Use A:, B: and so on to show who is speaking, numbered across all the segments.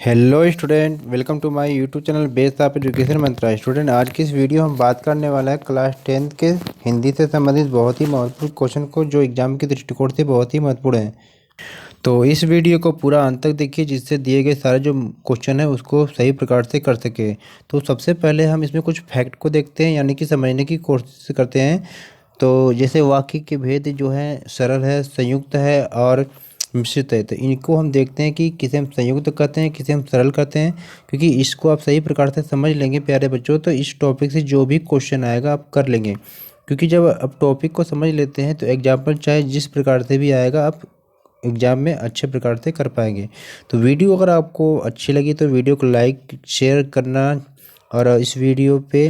A: Hello student, welcome to my YouTube channel based of education Mantra. Student, आज की इस video हम बात करने वाला है क्लास 10th के हिंदी से संबंधित बहुत ही महत्वपूर्ण क्वेश्चन को, जो एग्जाम के दृष्टिकोण से बहुत ही महत्वपूर्ण है। तो इस वीडियो को पूरा अंत तक देखिए, जिससे दिए गए सारे जो क्वेश्चन है उसको सही प्रकार से कर सके। तो सबसे पहले हम इसमें कुछ फैक्ट को देखते हैं, यानी कि समझने की कोशिश करते हैं। तो जैसे वाक्य के भेद जो है सरल है, संयुक्त है और मिश्रित है। तो इनको हम देखते हैं कि किसे हम संयुक्त कहते हैं, किसे हम सरल कहते हैं। क्योंकि इसको आप सही प्रकार से समझ लेंगे प्यारे बच्चों, तो इस टॉपिक से जो भी क्वेश्चन आएगा आप कर लेंगे। क्योंकि जब आप टॉपिक को समझ लेते हैं तो एग्जाम्पल चाहे जिस प्रकार से भी आएगा आप एग्ज़ाम में अच्छे प्रकार से कर पाएंगे। तो वीडियो अगर आपको अच्छी लगी तो वीडियो को लाइक शेयर करना, और इस वीडियो पे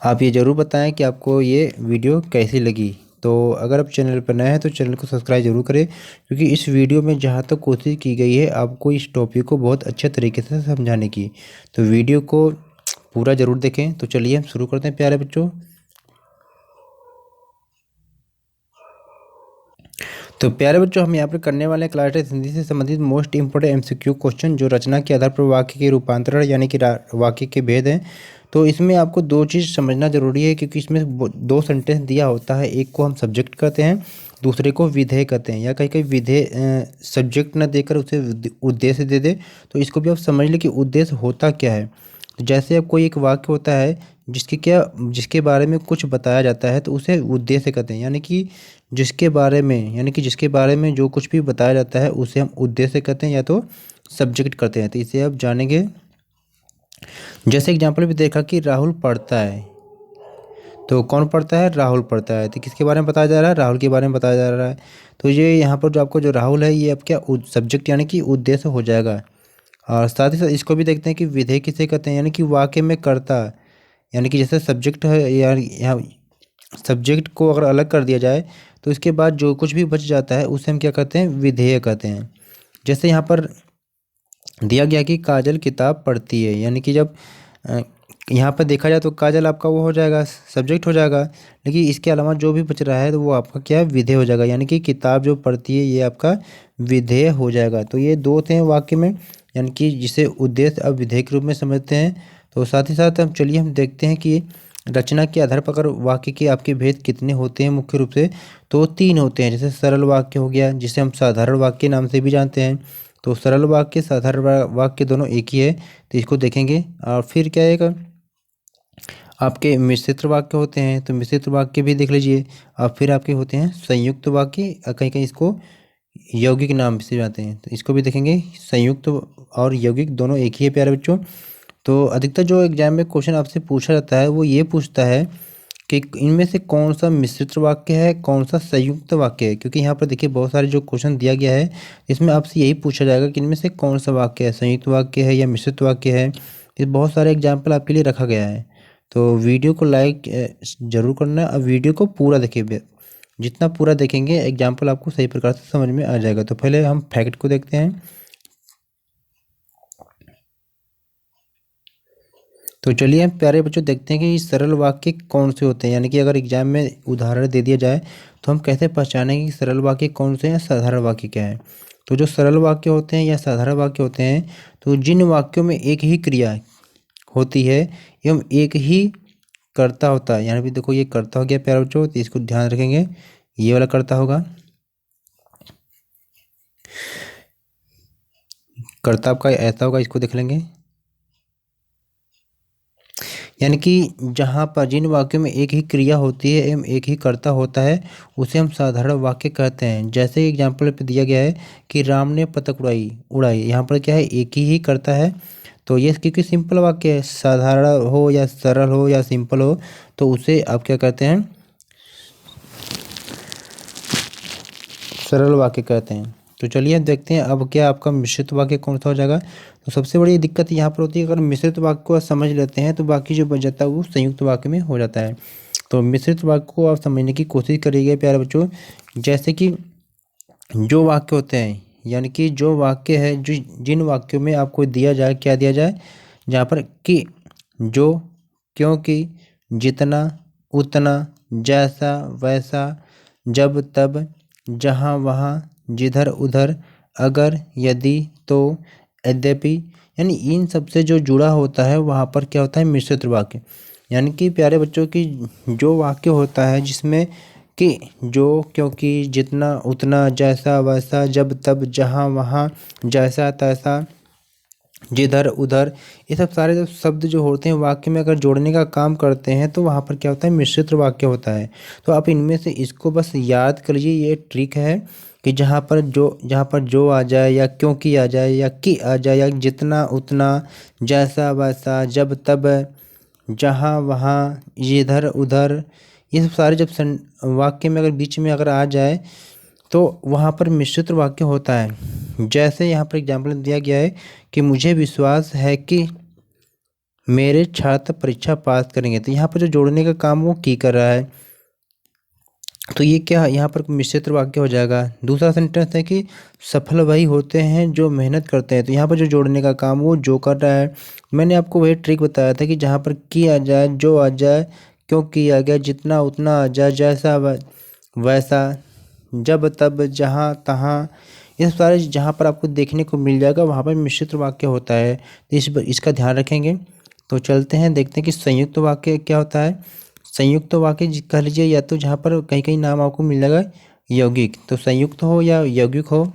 A: आप ये ज़रूर बताएं कि आपको ये वीडियो कैसी लगी। तो अगर आप चैनल पर नए हैं तो चैनल को सब्सक्राइब जरूर करें, क्योंकि इस वीडियो में जहाँ तक कोशिश की गई है आपको इस टॉपिक को बहुत अच्छे तरीके से समझाने की। तो वीडियो को पूरा ज़रूर देखें। तो चलिए हम शुरू करते हैं प्यारे बच्चों। तो प्यारे बच्चों, हम यहाँ पर करने वाले हैं क्लास टेस्ट हिंदी से संबंधित मोस्ट इंपोर्टेंट एमसीक्यू क्वेश्चन, जो रचना के आधार पर वाक्य के रूपांतरण यानी कि वाक्य के भेद हैं। तो इसमें आपको दो चीज़ समझना जरूरी है, क्योंकि इसमें दो सेंटेंस दिया होता है। एक को हम सब्जेक्ट कहते हैं, दूसरे को विधेय कहते हैं। या कहीं कहीं विधेय सब्जेक्ट न देकर उसे उद्देश्य दे दे, तो इसको भी आप समझ लें कि उद्देश्य होता क्या है। तो जैसे अब कोई एक वाक्य होता है जिसके बारे में कुछ बताया जाता है, तो उसे उद्देश्य कहते हैं। जिसके बारे में जो कुछ भी बताया जाता है उसे हम उद्देश्य कहते हैं या तो सब्जेक्ट कहते हैं। तो इसे आप जानेंगे। जैसे एग्जाम्पल भी देखा कि राहुल पढ़ता है, तो कौन पढ़ता है? राहुल पढ़ता है। तो किसके बारे में बताया जा रहा है? राहुल के बारे में बताया जा रहा है। तो ये यहाँ पर जो आपको जो राहुल है, ये अब क्या सब्जेक्ट यानी कि उद्देश्य हो जाएगा। और साथ ही साथ इसको भी देखते हैं कि विधेय किसे कहते हैं, यानी कि वाक्य में कर्ता, यानी कि जैसे सब्जेक्ट है, यार यहाँ सब्जेक्ट को अगर अलग कर दिया जाए तो इसके बाद जो कुछ भी बच जाता है उसे हम क्या कहते हैं? विधेय कहते हैं। जैसे यहाँ पर दिया गया कि काजल किताब पढ़ती है, यानी कि जब यहाँ पर देखा जाए तो काजल आपका वो हो जाएगा, सब्जेक्ट हो जाएगा। लेकिन इसके अलावा जो भी बच रहा है तो वो आपका क्या है? विधेय हो जाएगा। यानी कि किताब जो पढ़ती है ये आपका विधेय हो जाएगा। तो ये दो थे वाक्य में, यानी कि जिसे उद्देश्य अब विधेय के रूप में समझते हैं। तो साथ ही साथ हम चलिए हम देखते हैं कि रचना के आधार पर अगर वाक्य के आपके भेद कितने होते हैं मुख्य रूप से, तो 3 होते हैं। जैसे सरल वाक्य हो गया, जिसे हम साधारण वाक्य नाम से भी जानते हैं। तो सरल वाक्य साधारण वाक्य दोनों एक ही है, तो इसको देखेंगे। और फिर क्या है, आपके मिश्रित वाक्य होते हैं, तो मिश्रित वाक्य भी देख लीजिए। और फिर आपके होते हैं संयुक्त वाक्य, कहीं कहीं इसको यौगिक नाम से जाते हैं, तो इसको भी देखेंगे। संयुक्त और यौगिक दोनों एक ही है प्यारे बच्चों। तो अधिकतर जो एग्जाम में क्वेश्चन आपसे पूछा जाता है वो ये पूछता है कि इनमें से कौन सा मिश्रित वाक्य है, कौन सा संयुक्त वाक्य है। क्योंकि यहाँ पर देखिए बहुत सारे जो क्वेश्चन दिया गया है इसमें आपसे यही पूछा जाएगा कि इनमें से कौन सा वाक्य है, संयुक्त वाक्य है या मिश्रित वाक्य है। ये बहुत सारे एग्जाम्पल आपके लिए रखा गया है। तो वीडियो को लाइक जरूर करना, और वीडियो को पूरा देखिए। जितना पूरा देखेंगे एग्जाम्पल आपको सही प्रकार से समझ में आ जाएगा। तो पहले हम फैक्ट को देखते हैं। तो चलिए हम प्यारे बच्चों देखते हैं कि सरल वाक्य कौन से होते हैं, यानी कि अगर एग्जाम में उदाहरण दे दिया जाए तो हम कैसे पहचानेंगे कि सरल वाक्य कौन से हैं, साधारण वाक्य क्या है। तो जो सरल वाक्य होते हैं या साधारण वाक्य होते हैं, तो जिन वाक्यों में एक ही क्रिया होती है एवं एक ही कर्ता होता है। यहाँ भी देखो ये कर्ता हो गया प्यारे बच्चों, तो इसको ध्यान रखेंगे, ये वाला कर्ता होगा। कर्ता आपका ऐसा होगा, इसको देख लेंगे। यानी कि जहाँ पर जिन वाक्यों में एक ही क्रिया होती है एवं एक ही कर्ता होता है उसे हम साधारण वाक्य कहते हैं। जैसे एग्जाम्पल पे दिया गया है कि राम ने पतंग उड़ाई उड़ाई, यहाँ पर क्या है? एक ही कर्ता है। तो ये क्योंकि सिंपल वाक्य है, साधारण हो या सरल हो या सिंपल हो, तो उसे आप क्या कहते हैं? सरल वाक्य कहते हैं। तो चलिए हम देखते हैं अब क्या आपका मिश्रित वाक्य कौन सा हो जाएगा। तो सबसे बड़ी दिक्कत यहाँ पर होती है, अगर मिश्रित वाक्य को समझ लेते हैं तो बाकी जो बच जाता है वो संयुक्त वाक्य में हो जाता है। तो मिश्रित वाक्य को आप समझने की कोशिश करिएगा प्यारे बच्चों। जैसे कि जो वाक्य होते हैं, यानी कि जो वाक्य है, जो जिन वाक्यों में आपको दिया जाए, क्या दिया जाए, जहाँ पर कि, जो, क्योंकि, जितना, उतना, जैसा, वैसा, जब, तब, जहाँ, वहाँ, जिधर, उधर, अगर, यदि, तो, यद्यपि, यानी इन सबसे जो जुड़ा होता है वहाँ पर क्या होता है, मिश्रित वाक्य। यानी कि प्यारे बच्चों की जो वाक्य होता है जिसमें कि जो, क्योंकि, जितना, उतना, जैसा वैसा, जब तब, जहाँ वहाँ, जैसा तैसा, जिधर उधर, ये सब सारे जो शब्द जो होते हैं वाक्य में अगर जोड़ने का काम करते हैं तो वहाँ पर क्या होता है, मिश्रित वाक्य होता है। तो आप इनमें से इसको बस याद कर लीजिए, ये ट्रिक है कि जहाँ पर जो आ जाए, या क्योंकि आ जाए, या कि आ जाए, या जितना उतना, जैसा वैसा, जब तब, जहाँ वहाँ, इधर उधर, ये सब सारे जब वाक्य में अगर बीच में अगर आ जाए तो वहाँ पर मिश्रित वाक्य होता है। जैसे यहाँ पर एग्जाम्पल दिया गया है कि मुझे विश्वास है कि मेरे छात्र परीक्षा पास करेंगे, तो यहाँ पर जो जोड़ने का काम वो की कर रहा है, तो ये क्या यहाँ पर मिश्रित वाक्य हो जाएगा। दूसरा सेंटेंस है कि सफल वही होते हैं जो मेहनत करते हैं, तो यहाँ पर जो जोड़ने का काम वो जो कर रहा है। मैंने आपको वही ट्रिक बताया था कि जहाँ पर की आ जाए, जो आ जाए, क्यों किया गया, जितना उतना आ जाए, जैसा वैसा, जब तब, जहाँ तहाँ, ये सारे जहाँ पर आपको देखने को मिल जाएगा वहाँ पर मिश्रित वाक्य होता है। तो इसका ध्यान रखेंगे। तो चलते हैं, देखते हैं कि संयुक्त वाक्य क्या होता है। संयुक्त वाक्य कह लीजिए, या तो जहाँ पर कहीं कहीं नाम आपको मिल जाएगा यौगिक, तो संयुक्त हो या यौगिक हो,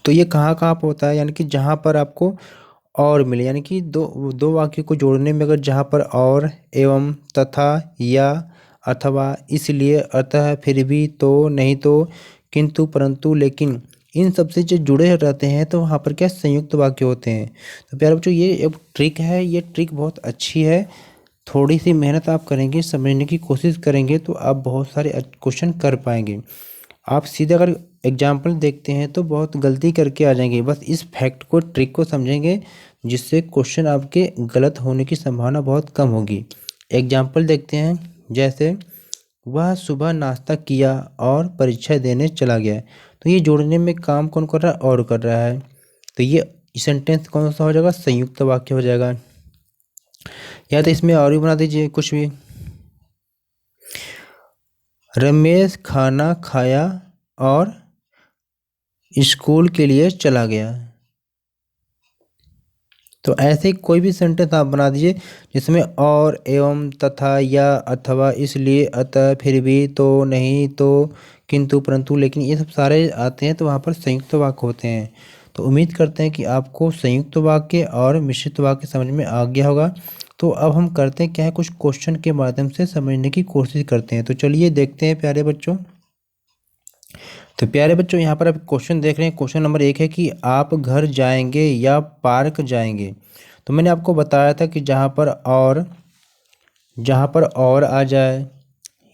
A: तो ये कहाँ कहाँ पर होता है, यानी कि जहाँ पर आपको और मिले, यानी कि दो वाक्य को जोड़ने में अगर जहाँ पर और, एवं, तथा, या, अथवा, इसलिए, अतः, फिर भी, तो, नहीं तो, किंतु, परंतु, लेकिन, इन सबसे जो जुड़े रहते हैं तो वहाँ पर क्या संयुक्त वाक्य होते हैं। तो प्यारे बच्चों ये एक ट्रिक है, ये ट्रिक बहुत अच्छी है। थोड़ी सी मेहनत आप करेंगे, समझने की कोशिश करेंगे तो आप बहुत सारे क्वेश्चन कर पाएंगे। आप सीधे अगर एग्जाम्पल देखते हैं तो बहुत गलती करके आ जाएंगे। बस इस फैक्ट को, ट्रिक को समझेंगे, जिससे क्वेश्चन आपके गलत होने की संभावना बहुत कम होगी। एग्जाम्पल देखते हैं, जैसे वह सुबह नाश्ता किया और परीक्षा देने चला गया, तो ये जोड़ने में काम कौन कर रहा है, और कर रहा है, तो ये सेंटेंस कौन सा हो जाएगा, संयुक्त वाक्य हो जाएगा। या तो इसमें और भी बना दीजिए कुछ भी। रमेश खाना खाया और स्कूल के लिए चला गया, तो ऐसे कोई भी सेंटेंस आप बना दीजिए जिसमें और, एवं, तथा, या, अथवा, इसलिए, अतः, फिर भी, तो, नहीं तो, किंतु, परंतु, लेकिन, ये सब सारे आते हैं तो वहाँ पर संयुक्त वाक्य होते हैं। तो उम्मीद करते हैं कि आपको संयुक्त वाक्य और मिश्रित वाक्य समझ में आ गया होगा। तो अब हम करते हैं क्या है, कुछ क्वेश्चन के माध्यम से समझने की कोशिश करते हैं। तो चलिए देखते हैं प्यारे बच्चों। तो प्यारे बच्चों यहाँ पर आप क्वेश्चन देख रहे हैं। क्वेश्चन नंबर 1 है कि आप घर जाएंगे या पार्क जाएंगे। तो मैंने आपको बताया था कि जहाँ पर और आ जाए,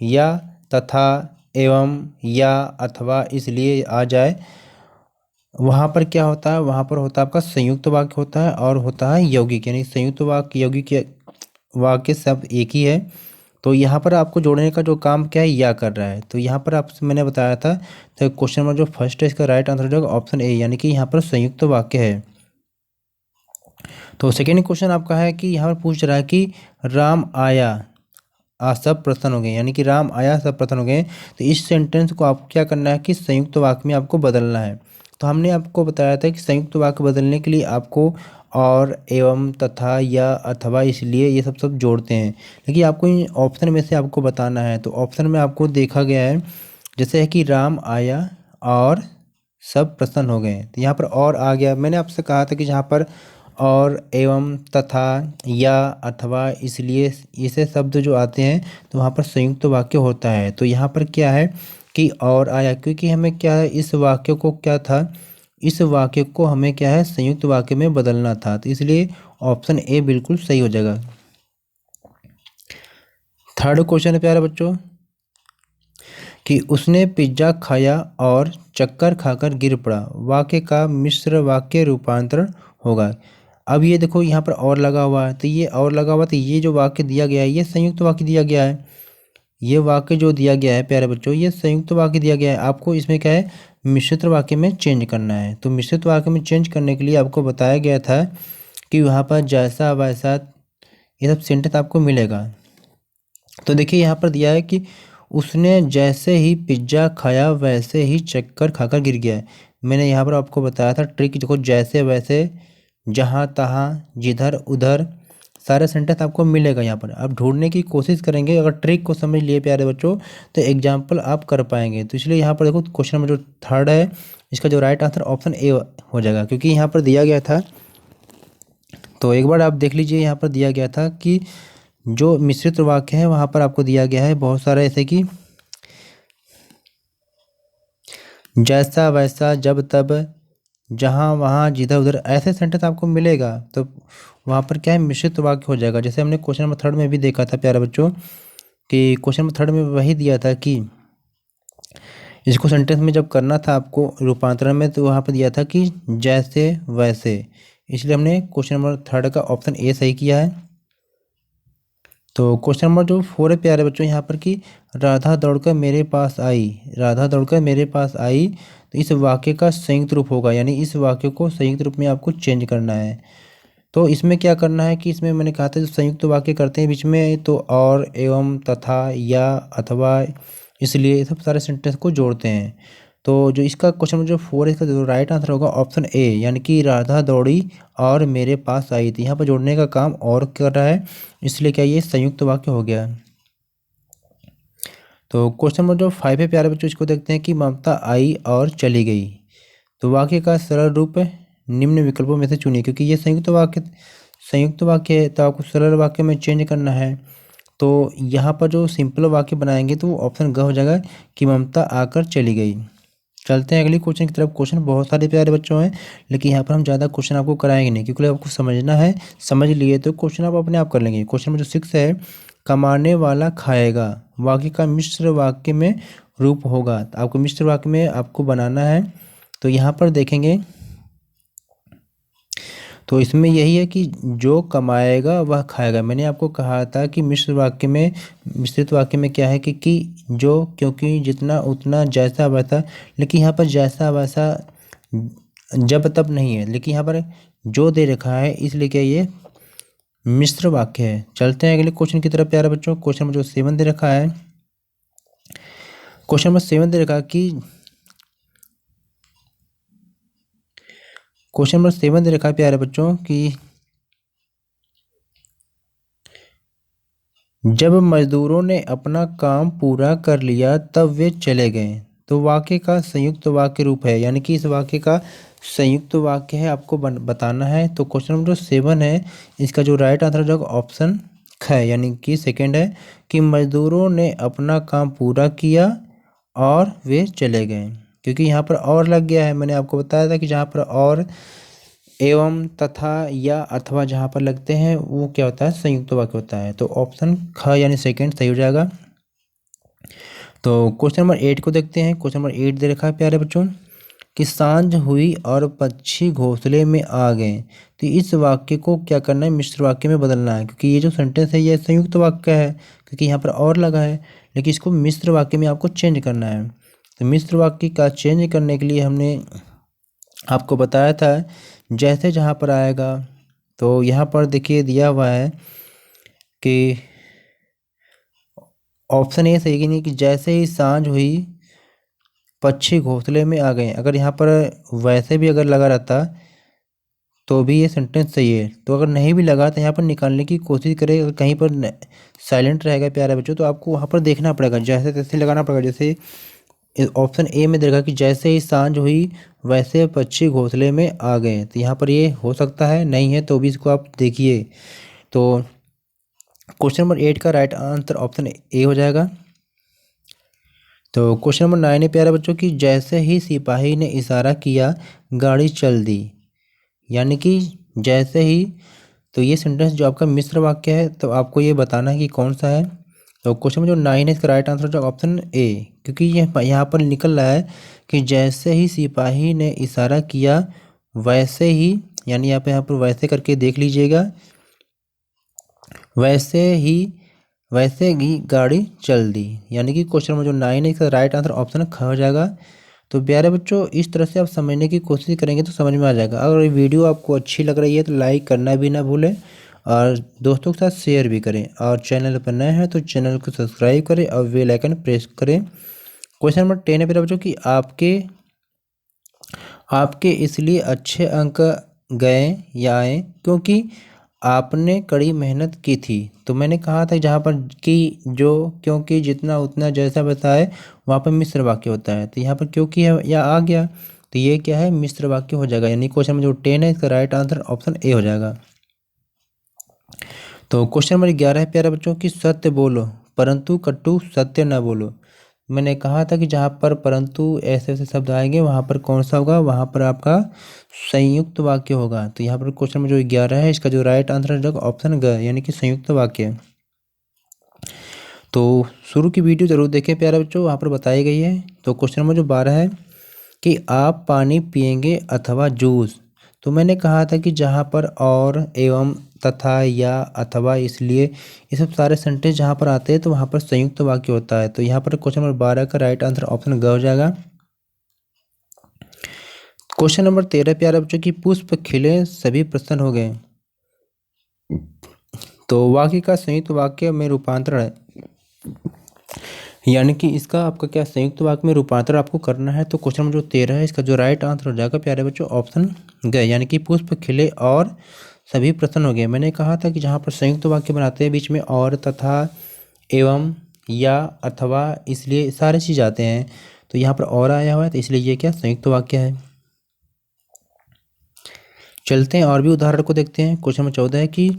A: या, तथा, एवं, या, अथवा, इसलिए आ जाए, वहाँ पर क्या होता है, वहाँ पर होता है आपका संयुक्त वाक्य होता है और होता है यौगिक, यानी संयुक्त वाक्य यौगिक वाक्य सब एक ही है। तो यहाँ पर आपको जोड़ने का जो काम क्या है, या कर रहा है। तो यहाँ पर आपसे मैंने बताया था, तो क्वेश्चन नंबर जो फर्स्ट है इसका राइट आंसर हो जाएगा ऑप्शन ए, यानी कि यहाँ पर संयुक्त वाक्य है। तो सेकेंड क्वेश्चन आपका है कि यहाँ पर पूछ रहा है कि राम आया सब प्रसन्न हो गए, यानी कि राम आया सब प्रसन्न हो गए। तो इस सेंटेंस को आपको क्या करना है कि संयुक्त वाक्य में आपको बदलना है। तो हमने आपको बताया था कि संयुक्त वाक्य बदलने के लिए आपको और, एवं, तथा, या, अथवा, इसलिए, ये सब जोड़ते हैं। लेकिन आपको इन ऑप्शन में से आपको बताना है। तो ऑप्शन में आपको देखा गया है, जैसे है कि राम आया और सब प्रसन्न हो गए, तो यहाँ पर और आ गया। मैंने आपसे कहा था कि जहाँ पर और, एवं, तथा, या, अथवा, इसलिए, ऐसे शब्द जो आते हैं तो वहाँ पर संयुक्त वाक्य होता है। तो यहाँ पर क्या है कि और आया, क्योंकि हमें क्या है, इस वाक्य को क्या था, इस वाक्य को हमें क्या है संयुक्त वाक्य में बदलना था, तो इसलिए ऑप्शन ए बिल्कुल सही हो जाएगा। थर्ड क्वेश्चन है प्यारे बच्चों कि उसने पिज्जा खाया और चक्कर खाकर गिर पड़ा, वाक्य का मिश्र वाक्य रूपांतरण होगा। अब ये देखो यहाँ पर और लगा हुआ है, तो ये और लगा हुआ, तो ये जो वाक्य दिया गया है ये संयुक्त वाक्य दिया गया है। ये वाक्य जो दिया गया है प्यारे बच्चों, ये संयुक्त वाक्य दिया गया है। आपको इसमें क्या है, मिश्रित वाक्य में चेंज करना है। तो मिश्रित वाक्य में चेंज करने के लिए आपको बताया गया था कि वहाँ पर जैसा वैसा, ये सब सेंटेंस आपको मिलेगा। तो देखिए यहाँ पर दिया है कि उसने जैसे ही पिज्ज़ा खाया वैसे ही चक्कर खाकर गिर गया है। मैंने यहाँ पर आपको बताया था ट्रिक, देखो जैसे वैसे, जहाँ तहाँ, जिधर उधर, सारे सेंटेंस आपको मिलेगा यहाँ पर। आप ढूंढने की कोशिश करेंगे, अगर ट्रिक को समझ लिए प्यारे बच्चों तो एग्जाम्पल आप कर पाएंगे। तो इसलिए यहाँ पर देखो क्वेश्चन नंबर जो थर्ड है, इसका जो राइट आंसर ऑप्शन ए हो जाएगा, क्योंकि यहाँ पर दिया गया था। तो एक बार आप देख लीजिए, यहाँ पर दिया गया था कि जो मिश्रित वाक्य है वहाँ पर आपको दिया गया है बहुत सारा, ऐसे कि जैसा वैसा, जब तब, जहाँ वहाँ, जिधर उधर, ऐसे सेंटेंस आपको मिलेगा। तो वहाँ पर क्या है, मिश्रित वाक्य हो जाएगा। जैसे हमने क्वेश्चन नंबर थर्ड में भी देखा था प्यारे बच्चों, कि क्वेश्चन नंबर थर्ड में वही दिया था कि इसको सेंटेंस में जब करना था आपको रूपांतरण में, तो वहाँ पर दिया था कि जैसे वैसे। इसलिए हमने क्वेश्चन नंबर थर्ड का ऑप्शन ए सही किया है। तो क्वेश्चन नंबर जो फोर है प्यारे बच्चों, यहाँ पर कि राधा दौड़कर मेरे पास आई, राधा दौड़कर मेरे पास आई, तो इस वाक्य का संयुक्त रूप होगा, यानी इस वाक्य को संयुक्त रूप में आपको चेंज करना है। तो इसमें क्या करना है कि इसमें मैंने कहा था जो संयुक्त वाक्य करते हैं बीच में, तो और, एवं, तथा, या, अथवा, इसलिए ये सब सारे सेंटेंस को जोड़ते हैं। तो जो इसका क्वेश्चन जो फोर है, इसका जो राइट आंसर होगा ऑप्शन ए, यानी कि राधा दौड़ी और मेरे पास आई थी। यहाँ पर जोड़ने का काम और कर रहा है, इसलिए क्या ये संयुक्त वाक्य हो गया। तो क्वेश्चन नंबर जो फाइव है प्यारे बच्चों, इसको देखते हैं कि ममता आई और चली गई। तो वाक्य का सरल रूप निम्न विकल्पों में से चुनिए, क्योंकि ये संयुक्त वाक्य है, तो आपको सरल वाक्य में चेंज करना है। तो यहाँ पर जो सिंपल वाक्य बनाएंगे तो ऑप्शन ग हो जाएगा कि ममता आकर चली गई। चलते हैं अगली क्वेश्चन की तरफ। क्वेश्चन बहुत सारे प्यारे बच्चों हैं, लेकिन यहाँ पर हम ज़्यादा क्वेश्चन आपको कराएंगे नहीं, क्योंकि आपको समझना है। समझ लिए तो क्वेश्चन आप अपने आप कर लेंगे। क्वेश्चन नंबर जो सिक्स है, कमाने वाला खाएगा, वाक्य का मिश्र वाक्य में रूप होगा। तो आपको मिश्र वाक्य में आपको बनाना है। तो यहाँ पर देखेंगे तो इसमें यही है कि जो कमाएगा वह खाएगा। मैंने आपको कहा था कि मिश्रित वाक्य में क्या है कि जो, क्योंकि, जितना, उतना, जैसा वैसा, लेकिन यहाँ पर जैसा वैसा जब तब नहीं है, लेकिन यहाँ पर जो दे रखा है, इसलिए क्या ये मिश्र वाक्य है। चलते हैं अगले क्वेश्चन की तरफ प्यारे बच्चों। क्वेश्चन नंबर जो सेवन दे रखा है, क्वेश्चन नंबर सेवन दे रखा है कि क्वेश्चन नंबर सेवन दे रखा है प्यारे बच्चों कि जब मजदूरों ने अपना काम पूरा कर लिया तब वे चले गए। तो वाक्य का संयुक्त वाक्य रूप है, यानी कि इस वाक्य का संयुक्त वाक्य है, आपको बताना है। तो क्वेश्चन नंबर जो सेवन है, इसका जो राइट आंसर जो ऑप्शन ख है, यानी कि सेकंड है कि मजदूरों ने अपना काम पूरा किया और वे चले गए। क्योंकि यहाँ पर और लग गया है, मैंने आपको बताया था कि जहाँ पर और, एवं, तथा, या, अथवा जहाँ पर लगते हैं वो क्या होता है, संयुक्त वाक्य होता है। तो ऑप्शन ख यानी सेकंड सही हो जाएगा। तो क्वेश्चन नंबर एट को देखते हैं। क्वेश्चन नंबर एट दे रखा है प्यारे बच्चों कि सांझ हुई और पक्षी घोंसले में आ गए। तो इस वाक्य को क्या करना है, मिश्र वाक्य में बदलना है, क्योंकि ये जो सेंटेंस है ये संयुक्त वाक्य है, क्योंकि यहाँ पर और लगा है, लेकिन इसको मिश्र वाक्य में आपको चेंज करना है। तो मिश्र वाक्य का चेंज करने के लिए हमने आपको बताया था जैसे जहाँ पर आएगा। तो यहाँ पर देखिए दिया हुआ है कि ऑप्शन ए सही कि नहीं, कि जैसे ही सांझ हुई पक्षी घोंसले में आ गए। अगर यहाँ पर वैसे भी अगर लगा रहता तो भी ये सेंटेंस सही है। तो अगर नहीं भी लगा तो यहाँ पर निकालने की कोशिश करें। अगर कहीं पर साइलेंट रहेगा प्यारे बच्चों, तो आपको वहाँ पर देखना पड़ेगा, जैसे तैसे लगाना पड़ेगा। जैसे ऑप्शन ए में देखा कि जैसे ही सांझ हुई वैसे पक्षी घोंसले में आ गए। तो यहाँ पर ये हो सकता है, नहीं है तो भी इसको आप देखिए। तो क्वेश्चन नंबर एट का राइट आंसर ऑप्शन ए हो जाएगा। तो क्वेश्चन नंबर नाइन है प्यारे बच्चों की जैसे ही सिपाही ने इशारा किया गाड़ी चल दी, यानी कि जैसे ही। तो ये सेंटेंस जो आपका मिश्र वाक्य है, तो आपको ये बताना है कि कौन सा है। तो क्वेश्चन में जो नाइन है इसका राइट आंसर जो ऑप्शन ए, क्योंकि ये यहाँ पर निकल रहा है कि जैसे ही सिपाही ने इशारा किया वैसे ही, यानी यहाँ पर वैसे करके देख लीजिएगा, वैसे ही गाड़ी चल दी, यानी कि क्वेश्चन में जो नाइन है इसका राइट आंसर ऑप्शन ख हो जाएगा। तो प्यारे बच्चों इस तरह से आप समझने की कोशिश करेंगे तो समझ में आ जाएगा। अगर ये वीडियो आपको अच्छी लग रही है तो लाइक करना भी ना भूलें, और दोस्तों के साथ शेयर भी करें, और चैनल पर नए हैं तो चैनल को सब्सक्राइब करें और बेल आइकन प्रेस करें। क्वेश्चन नंबर 10 है प्यारे बच्चों कि आपके इसलिए अच्छे अंक गए या आए क्योंकि आपने कड़ी मेहनत की थी। तो मैंने कहा था जहाँ पर कि जो क्योंकि जितना उतना जैसा बताए वहाँ पर मिश्र वाक्य होता है, तो यहाँ पर क्योंकि है या आ गया तो ये क्या है, मिश्र वाक्य हो जाएगा। यानी क्वेश्चन में जो 10 है इसका राइट आंसर ऑप्शन ए हो जाएगा। तो क्वेश्चन नंबर 11 है प्यारे बच्चों की सत्य बोलो परंतु कटु सत्य न बोलो। मैंने कहा था कि जहाँ पर परंतु ऐसे ऐसे शब्द आएंगे वहाँ पर कौन सा होगा, वहाँ पर आपका संयुक्त वाक्य होगा। तो यहाँ पर क्वेश्चन में जो 11 है इसका जो राइट आंसर है ऑप्शन ग यानी कि संयुक्त वाक्य। तो शुरू की वीडियो जरूर देखें प्यारे बच्चों, वहाँ पर बताई गई है। तो क्वेश्चन नंबर जो 12 है कि आप पानी पिएंगे अथवा जूस। तो मैंने कहा था कि जहाँ पर और एवं तथा या अथवा इसलिए ये सब सारे सेंटेंस जहाँ पर आते हैं तो वहाँ पर संयुक्त वाक्य होता है। तो यहाँ पर क्वेश्चन नंबर 12 का राइट आंसर ऑप्शन ग हो जाएगा। क्वेश्चन नंबर 13 प्यारे बच्चों की पुष्प खिले सभी प्रसन्न हो गए। तो वाक्य का संयुक्त वाक्य में रूपांतरण है, यानी कि इसका आपका क्या संयुक्त वाक्य में रूपांतर आपको करना है। तो क्वेश्चन नंबर जो 13 है इसका जो राइट आंसर हो जाएगा प्यारे बच्चों ऑप्शन गए, यानी कि पुष्प खिले और सभी प्रसन्न हो गए। मैंने कहा था कि जहाँ पर संयुक्त वाक्य बनाते हैं बीच में और तथा एवं या अथवा इसलिए सारे चीज़ आते हैं, तो यहाँ पर और आया हुआ है तो इसलिए ये क्या संयुक्त वाक्य है। चलते हैं और भी उदाहरण को देखते हैं। क्वेश्चन नंबर 14 है कि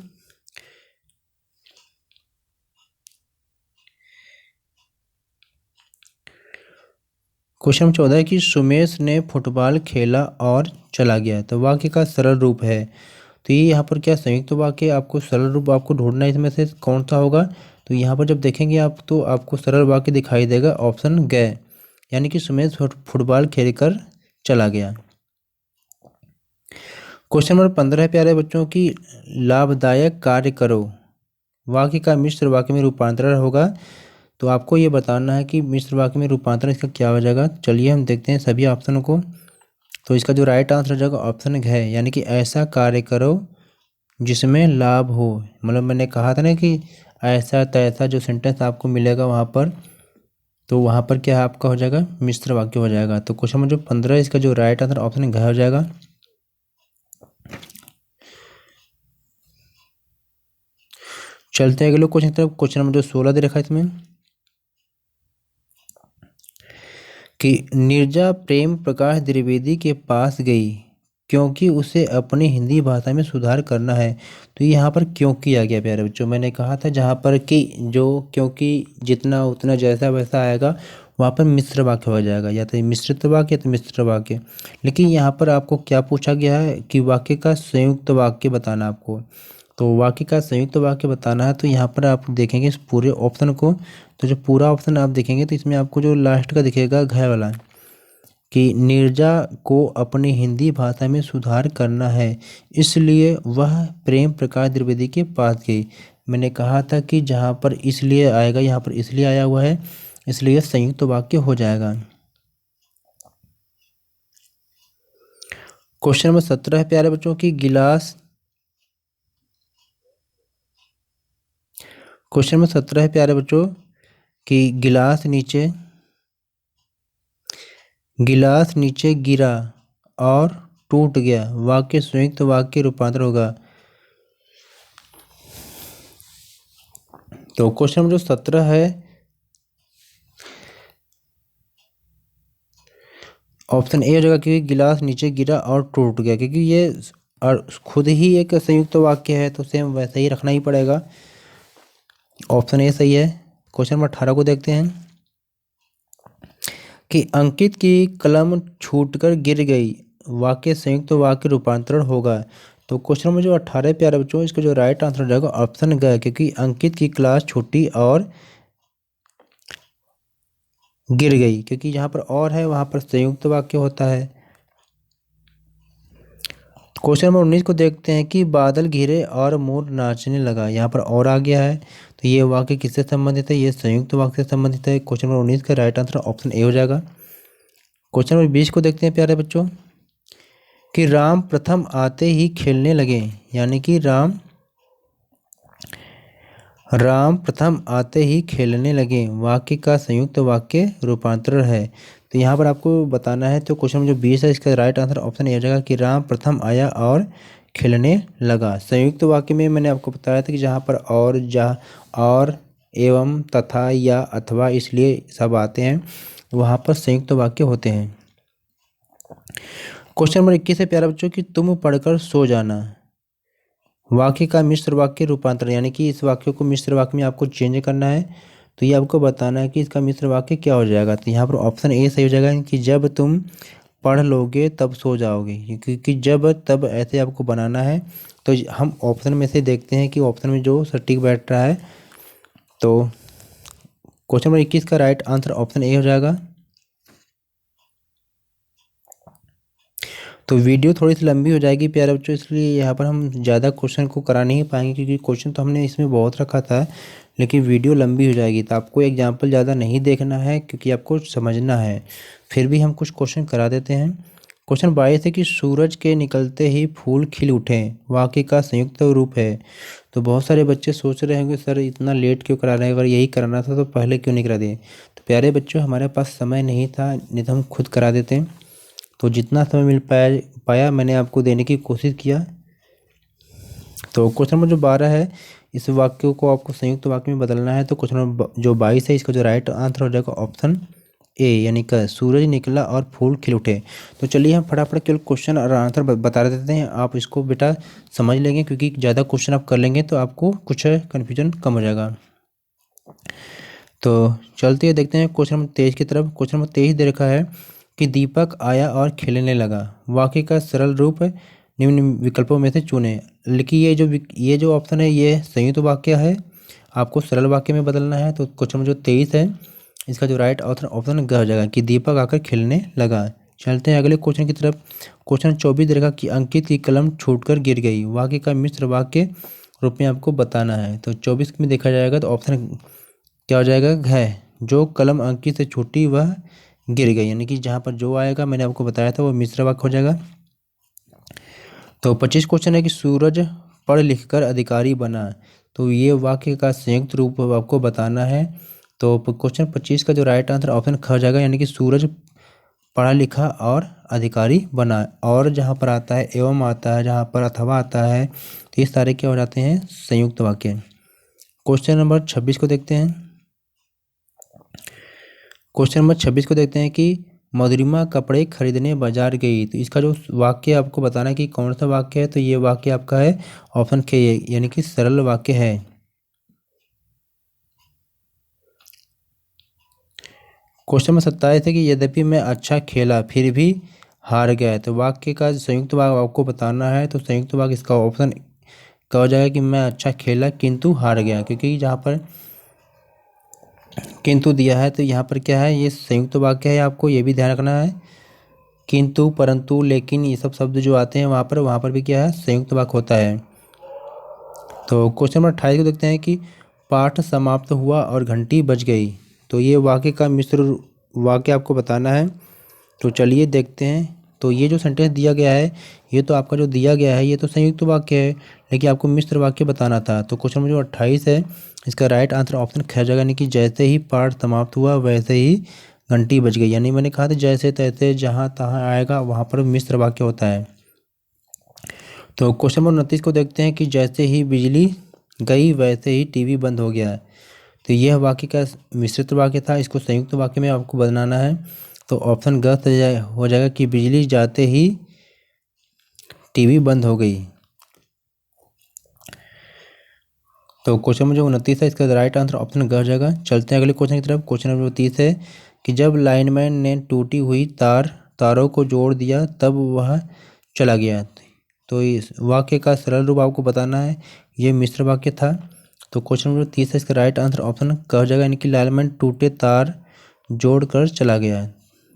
A: क्वेश्चन नंबर 14 है कि सुमेश ने फुटबॉल खेला और चला गया। तो वाक्य का सरल रूप है, तो ये यहाँ पर क्या संयुक्त वाक्य आपको सरल रूप आपको ढूंढना है, इसमें से कौन सा होगा। तो यहाँ पर जब देखेंगे आप तो आपको सरल वाक्य दिखाई देगा ऑप्शन गए, यानी कि सुमेश फुटबॉल खेल कर चला गया। क्वेश्चन नंबर 15 है प्यारे बच्चों की लाभदायक कार्य करो। वाक्य का मिश्र वाक्य में रूपांतरण होगा, तो आपको ये बताना है कि मिश्र वाक्य में रूपांतरण इसका क्या हो जाएगा। चलिए हम देखते हैं सभी ऑप्शनों को। तो इसका जो राइट आंसर हो जाएगा ऑप्शन है, यानी कि ऐसा कार्य करो जिसमें लाभ हो। मतलब मैंने कहा था ना कि ऐसा तैसा जो सेंटेंस आपको मिलेगा वहाँ पर, तो वहाँ पर क्या आपका हो जाएगा मिश्र वाक्य हो जाएगा। तो क्वेश्चन नंबर जो 15 इसका जो राइट आंसर ऑप्शन घ हो जाएगा। चलते हैं अगले क्वेश्चन की तरफ। क्वेश्चन नंबर जो 16 दे रखा है इसमें कि नीरजा प्रेम प्रकाश द्विवेदी के पास गई क्योंकि उसे अपनी हिंदी भाषा में सुधार करना है। तो यहाँ पर क्योंकि आ गया प्यारे बच्चों। मैंने कहा था जहाँ पर कि जो क्योंकि जितना उतना जैसा वैसा आएगा वहाँ पर मिश्र वाक्य हो जाएगा, या तो मिश्रित वाक्य या तो मिश्र वाक्य। लेकिन यहाँ पर आपको क्या पूछा गया है कि वाक्य का संयुक्त वाक्य बताना आपको। तो वाक्य का संयुक्त वाक्य बताना है, तो यहाँ पर आप देखेंगे इस पूरे ऑप्शन को। तो जो पूरा ऑप्शन आप देखेंगे तो इसमें आपको जो लास्ट का दिखेगा घ वाला कि नीरजा को अपनी हिंदी भाषा में सुधार करना है इसलिए वह प्रेम प्रकाश द्विवेदी के पास गई। मैंने कहा था कि जहाँ पर इसलिए आएगा यहाँ पर इसलिए आया हुआ है, इसलिए संयुक्त वाक्य हो जाएगा। क्वेश्चन नंबर 17 है प्यारे बच्चों की गिलास। क्वेश्चन नंबर 17 है प्यारे बच्चों कि गिलास नीचे गिरा और टूट गया। वाक्य संयुक्त वाक्य रूपांतर होगा। तो क्वेश्चन नंबर जो 17 है ऑप्शन ए हो जाएगा, क्योंकि गिलास नीचे गिरा और टूट गया, क्योंकि ये और खुद ही एक संयुक्त वाक्य है तो सेम वैसा ही रखना ही पड़ेगा। ऑप्शन ए सही है। क्वेश्चन नंबर 18 को देखते हैं कि अंकित की कलम छूटकर गिर गई। वाक्य संयुक्त वाक्य रूपांतरण होगा। तो क्वेश्चन नंबर जो 18 प्यारे बच्चों इसका जो राइट आंसर हो जाएगा ऑप्शन ग, क्योंकि अंकित की क्लास छूटी और गिर गई, क्योंकि जहाँ पर और है वहाँ पर संयुक्त वाक्य होता है। क्वेश्चन नंबर 19 को देखते हैं कि बादल घिरे और मोर नाचने लगा। यहाँ पर और आ गया है, तो ये वाक्य किससे संबंधित है, ये संयुक्त वाक्य से संबंधित है। क्वेश्चन नंबर 19 का राइट आंसर ऑप्शन ए हो जाएगा। क्वेश्चन नंबर 20 को देखते हैं प्यारे बच्चों कि राम प्रथम आते ही खेलने लगे। यानी कि राम प्रथम आते ही खेलने लगे वाक्य का संयुक्त वाक्य रूपांतरण है। तो यहाँ पर आपको बताना है। तो क्वेश्चन जो 20 है इसका राइट आंसर ऑप्शन ए हो जाएगा कि राम प्रथम आया और खेलने लगा। संयुक्त वाक्य में मैंने आपको बताया था कि जहाँ पर और, जहाँ और, एवं, तथा या अथवा इसलिए सब आते हैं, वहाँ पर संयुक्त वाक्य होते हैं। क्वेश्चन नंबर 21 है प्यारे बच्चों कि तुम पढ़कर सो जाना। वाक्य का मिश्र वाक्य रूपांतरण, यानी कि इस वाक्य को मिश्र वाक्य में आपको चेंज करना है। तो ये आपको बताना है कि इसका मिश्र वाक्य क्या हो जाएगा। तो यहाँ पर ऑप्शन ए सही हो जाएगा कि जब तुम पढ़ लोगे तब सो जाओगे, क्योंकि जब तब ऐसे आपको बनाना है। तो हम ऑप्शन में से देखते हैं कि ऑप्शन में जो सटीक बैठ रहा है। तो क्वेश्चन नंबर 21 का राइट आंसर ऑप्शन ए हो जाएगा। तो वीडियो थोड़ी सी लंबी हो जाएगी प्यारे बच्चों, इसलिए यहाँ पर हम ज़्यादा क्वेश्चन को करा नहीं पाएंगे, क्योंकि क्वेश्चन तो हमने इसमें बहुत रखा था, लेकिन वीडियो लंबी हो जाएगी। तो आपको एग्जाम्पल ज़्यादा नहीं देखना है, क्योंकि आपको समझना है। फिर भी हम कुछ क्वेश्चन करा देते हैं। क्वेश्चन 22 है कि सूरज के निकलते ही फूल खिल उठे, वाक्य का संयुक्त रूप है। तो बहुत सारे बच्चे सोच रहे होंगे सर इतना लेट क्यों करा रहे हैं, अगर यही कराना था तो पहले क्यों नहीं करा दिए। तो प्यारे बच्चों हमारे पास समय नहीं था, नहीं तो हम खुद करा देते हैं। तो जितना समय मिल पाया मैंने आपको देने की कोशिश किया। तो क्वेश्चन नंबर जो 12 है, इस वाक्य को आपको संयुक्त वाक्य में बदलना है। तो क्वेश्चन नंबर जो 22 है इसका जो राइट आंसर हो जाएगा ऑप्शन ए, यानी कि सूरज निकला और फूल खिल उठे। तो चलिए हम फटाफट केवल क्वेश्चन और आंसर बता देते हैं, आप इसको बेटा समझ लेंगे, क्योंकि ज़्यादा क्वेश्चन आप कर लेंगे तो आपको कुछ कन्फ्यूजन कम हो जाएगा। तो चलते हैं देखते हैं क्वेश्चन नंबर 23 की तरफ। क्वेश्चन नंबर 23 दे रखा है कि दीपक आया और खेलने लगा, वाक्य का सरल रूप निम्न विकल्पों में से चुने। लेकिन ये जो ऑप्शन है ये संयुक्त वाक्य है, आपको सरल वाक्य में बदलना है। तो क्वेश्चन नंबर जो 23 है इसका जो राइट ऑप्शन ग हो जाएगा कि दीपक आकर खेलने लगा। चलते हैं अगले क्वेश्चन की तरफ। क्वेश्चन 24 दे रखा कि अंकित की कलम छूटकर गिर गई, वाक्य का मिश्र वाक्य रूप में आपको बताना है। तो 24 में देखा जाएगा तो ऑप्शन क्या हो जाएगा है, जो कलम अंकित से छूटी वह गिर गई, यानी कि जहाँ पर जो आएगा मैंने आपको बताया था वो मिश्र वाक्य हो जाएगा। तो 25 क्वेश्चन है कि सूरज पढ़ लिख कर अधिकारी बना, तो ये वाक्य का संयुक्त रूप आपको बताना है। तो क्वेश्चन 25 का जो राइट आंसर ऑप्शन ख हो जाएगा, यानी कि सूरज पढ़ा लिखा और अधिकारी बना। और जहाँ पर आता है एवं आता है, जहाँ पर अथवा आता है, तो ये सारे क्या हो जाते हैं संयुक्त वाक्य। क्वेश्चन नंबर 26 को देखते हैं। क्वेश्चन नंबर 26 को देखते हैं कि मधुरिमा कपड़े खरीदने बाजार गई, तो इसका जो वाक्य आपको बताना है कि कौन सा वाक्य है। तो ये वाक्य आपका है ऑप्शन के, यानी कि सरल वाक्य है। क्वेश्चन नंबर 27 है कि यद्यपि मैं अच्छा खेला फिर भी हार गया, तो वाक्य का संयुक्त वाक्य आपको बताना है। तो संयुक्त वाक्य इसका ऑप्शन क्या हो जाएगा कि मैं अच्छा खेला किंतु हार गया, क्योंकि जहाँ पर किंतु दिया है तो यहाँ पर क्या है, ये संयुक्त वाक्य है, आपको ये भी ध्यान रखना है। किंतु, परंतु, लेकिन ये सब शब्द जो आते हैं वहाँ पर भी क्या है संयुक्त वाक्य होता है। तो क्वेश्चन नंबर 28 को देखते हैं कि पाठ समाप्त हुआ और घंटी बज गई, तो ये वाक्य का मिश्र वाक्य आपको बताना है। तो चलिए देखते हैं। तो ये जो सेंटेंस दिया गया है, ये तो आपका जो दिया गया है ये तो संयुक्त वाक्य है, लेकिन आपको मिश्र वाक्य बताना था। तो क्वेश्चन नंबर जो 28 है इसका राइट आंसर ऑप्शन ख जाएगा, यानी कि जैसे ही पाठ समाप्त हुआ वैसे ही घंटी बज गई। यानी मैंने कहा था जैसे तैसे जहाँ तहाँ आएगा वहाँ पर मिश्र वाक्य होता है। तो क्वेश्चन नंबर 29 को देखते हैं कि जैसे ही बिजली गई वैसे ही टीवी बंद हो गया। तो यह वाक्य का मिश्रित वाक्य था, इसको संयुक्त वाक्य में आपको बनाना है। तो ऑप्शन ग हो जाएगा कि बिजली जाते ही टीवी बंद हो गई। तो क्वेश्चन नंबर जो 29 है इसका राइट आंसर ऑप्शन ग हो जाएगा। चलते हैं अगले क्वेश्चन की तरफ। क्वेश्चन नंबर 30 है कि जब लाइनमैन ने टूटी हुई तारों को जोड़ दिया तब वह चला गया। तो इस वाक्य का सरल रूप आपको बताना है, ये मिश्र वाक्य था। तो क्वेश्चन नंबर 30 है इसका राइट आंसर ऑप्शन क हो जाएगा, यानी कि लाइनमैन टूटे तार जोड़ कर चला गया।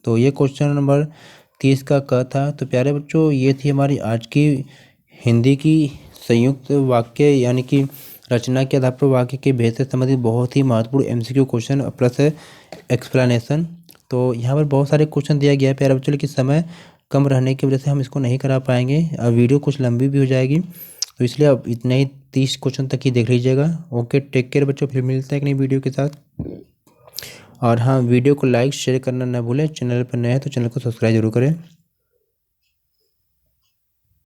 A: तो ये क्वेश्चन नंबर 30 का क था। तो प्यारे बच्चों ये थी हमारी आज की हिंदी की संयुक्त वाक्य यानी कि रचना के आधार पर वाक्य के भेद से संबंधित बहुत ही महत्वपूर्ण एमसीक्यू क्वेश्चन प्लस एक्सप्लेनेशन। तो यहाँ पर बहुत सारे क्वेश्चन दिया गया है प्यारे बच्चों, लेकिन समय कम रहने की वजह से हम इसको नहीं करा पाएंगे। अब वीडियो कुछ लंबी भी हो जाएगी, तो इसलिए अब इतने ही 30 क्वेश्चन तक ही देख लीजिएगा। ओके, टेक केयर बच्चों, फिर मिलते हैं एक नई वीडियो के साथ। और हाँ, वीडियो को लाइक शेयर करना ना भूलें। चैनल पर नए हैं तो चैनल को सब्सक्राइब जरूर करें।